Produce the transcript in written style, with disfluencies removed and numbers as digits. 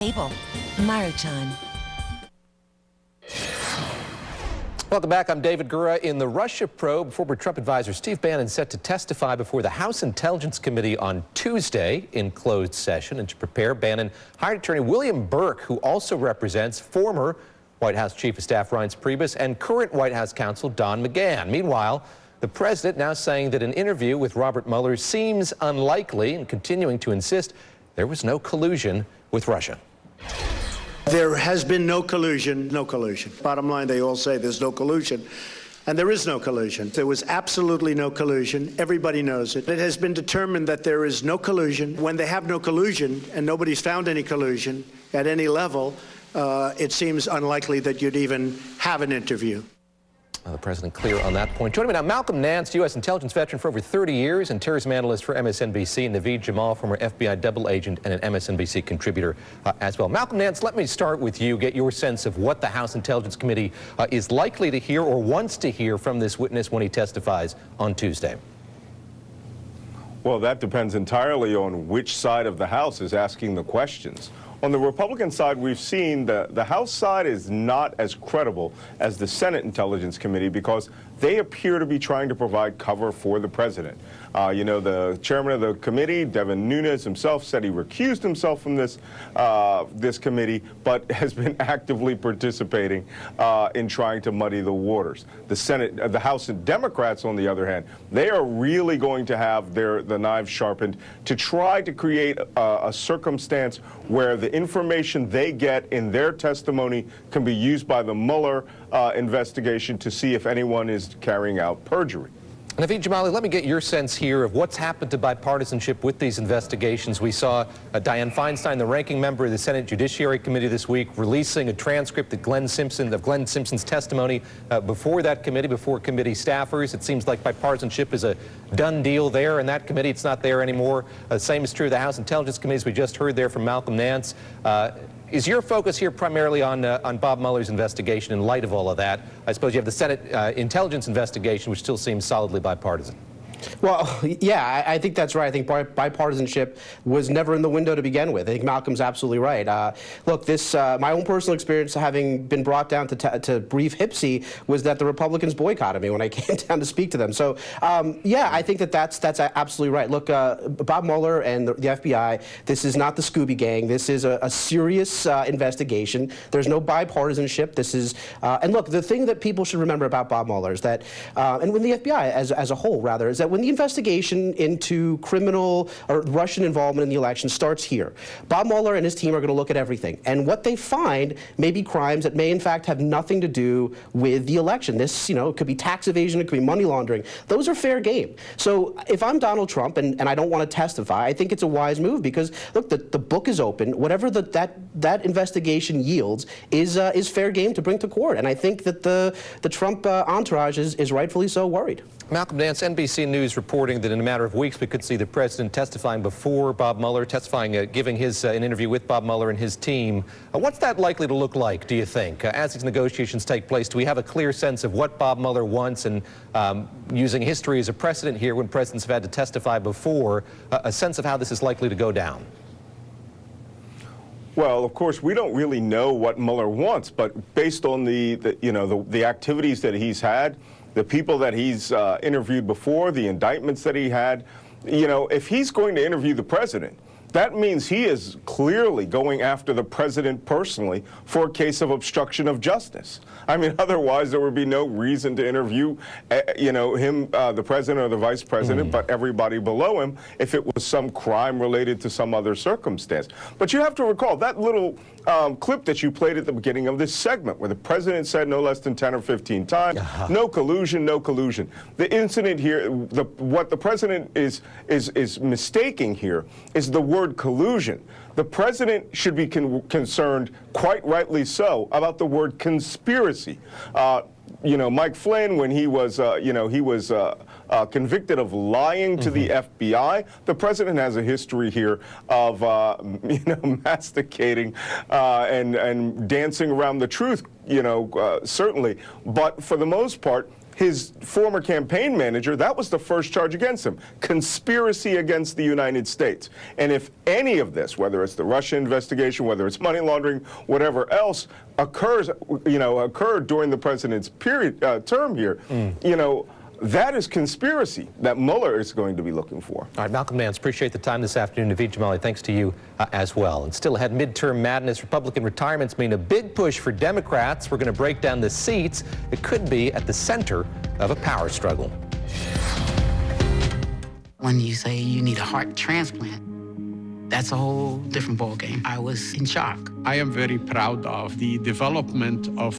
Abel, Maruchan. Welcome back. I'm David Gura. In the Russia probe, former Trump advisor Steve Bannon set to testify before the House Intelligence Committee on Tuesday in closed session. And to prepare, Bannon hired attorney William Burke, who also represents former White House Chief of Staff Reince Priebus and current White House counsel Don McGahn. Meanwhile, the president now saying that an interview with Robert Mueller seems unlikely and continuing to insist there was no collusion with Russia. There has been no collusion, no collusion. Bottom line, they all say there's no collusion, and there is no collusion. There was absolutely no collusion. Everybody knows it. It has been determined that there is no collusion. When they have no collusion, and nobody's found any collusion at any level, it seems unlikely that you'd even have an interview. The president clear on that point. Joining me now, Malcolm Nance, U.S. intelligence veteran for over 30 years and terrorism analyst for MSNBC, and Naveed Jamal, former FBI double agent and an MSNBC contributor as well. Malcolm Nance, let me start with you, get your sense of what the House Intelligence Committee is likely to hear or wants to hear from this witness when he testifies on Tuesday. Well, that depends entirely on which side of the House is asking the questions. On the Republican side, we've seen the House side is not as credible as the Senate Intelligence Committee because they appear to be trying to provide cover for the president. You know, the chairman of the committee, Devin Nunes himself, said he recused himself from this committee, but has been actively participating in trying to muddy the waters. The House Democrats, on the other hand, they are really going to have the knives sharpened to try to create a circumstance where the information they get in their testimony can be used by the Mueller investigation to see if anyone is carrying out perjury. Naveed Jamali, let me get your sense here of what's happened to bipartisanship with these investigations. We saw Dianne Feinstein, the ranking member of the Senate Judiciary Committee this week, releasing a transcript of Glenn Simpson's testimony before that committee, before committee staffers. It seems like bipartisanship is a done deal there. In that committee, it's not there anymore. Same is true of the House Intelligence Committee, as we just heard there from Malcolm Nance. Is your focus here primarily on Bob Mueller's investigation in light of all of that? I suppose you have the Senate intelligence investigation, which still seems solidly bipartisan. Well, yeah, I think that's right. I think bipartisanship was never in the window to begin with. I think Malcolm's absolutely right. Look, my own personal experience, having been brought down to brief HPSI, was that the Republicans boycotted me when I came down to speak to them. So, yeah, I think that's absolutely right. Look, Bob Mueller and the FBI, this is not the Scooby gang. This is a serious investigation. There's no bipartisanship. This is, and look, the thing that people should remember about Bob Mueller is that, and when the FBI as a whole, rather, is that when the investigation into criminal or Russian involvement in the election starts here, Bob Mueller and his team are going to look at everything. And what they find may be crimes that may, in fact, have nothing to do with the election. This, it could be tax evasion, it could be money laundering. Those are fair game. So if I'm Donald Trump and I don't want to testify, I think it's a wise move because, look, the book is open. Whatever that investigation yields is fair game to bring to court. And I think that the Trump entourage is rightfully so worried. Malcolm Nance, NBC News reporting that in a matter of weeks we could see the president testifying before Bob Mueller, giving an interview with Bob Mueller and his team. What's that likely to look like, do you think? As these negotiations take place, do we have a clear sense of what Bob Mueller wants, and using history as a precedent here when presidents have had to testify before, a sense of how this is likely to go down? Well, of course, we don't really know what Mueller wants, but based on the activities that he's had, the people that he's interviewed before, the indictments that he had, if he's going to interview the president, that means he is clearly going after the president personally for a case of obstruction of justice. I mean, otherwise there would be no reason to interview, him, the president or the vice president, but everybody below him if it was some crime related to some other circumstance. But you have to recall that little clip that you played at the beginning of this segment where the president said no less than 10 or 15 times, no collusion, no collusion. The incident here, what the president is mistaking here is the word collusion. The president should be concerned, quite rightly so, about the word conspiracy. Mike Flynn, when he was, convicted of lying to the FBI, the president has a history here of, masticating and dancing around the truth, certainly. But for the most part, his former campaign manager, that was the first charge against him, conspiracy against the United States. And if any of this, whether it's the Russia investigation, whether it's money laundering, whatever else occurred during the president's term here, that is conspiracy that Mueller is going to be looking for. All right, Malcolm Nance, appreciate the time this afternoon. Naveed Jamali, thanks to you as well. And still ahead, midterm madness. Republican retirements mean a big push for Democrats. We're going to break down the seats. It could be at the center of a power struggle. When you say you need a heart transplant, that's a whole different ballgame. I was in shock. I am very proud of the development of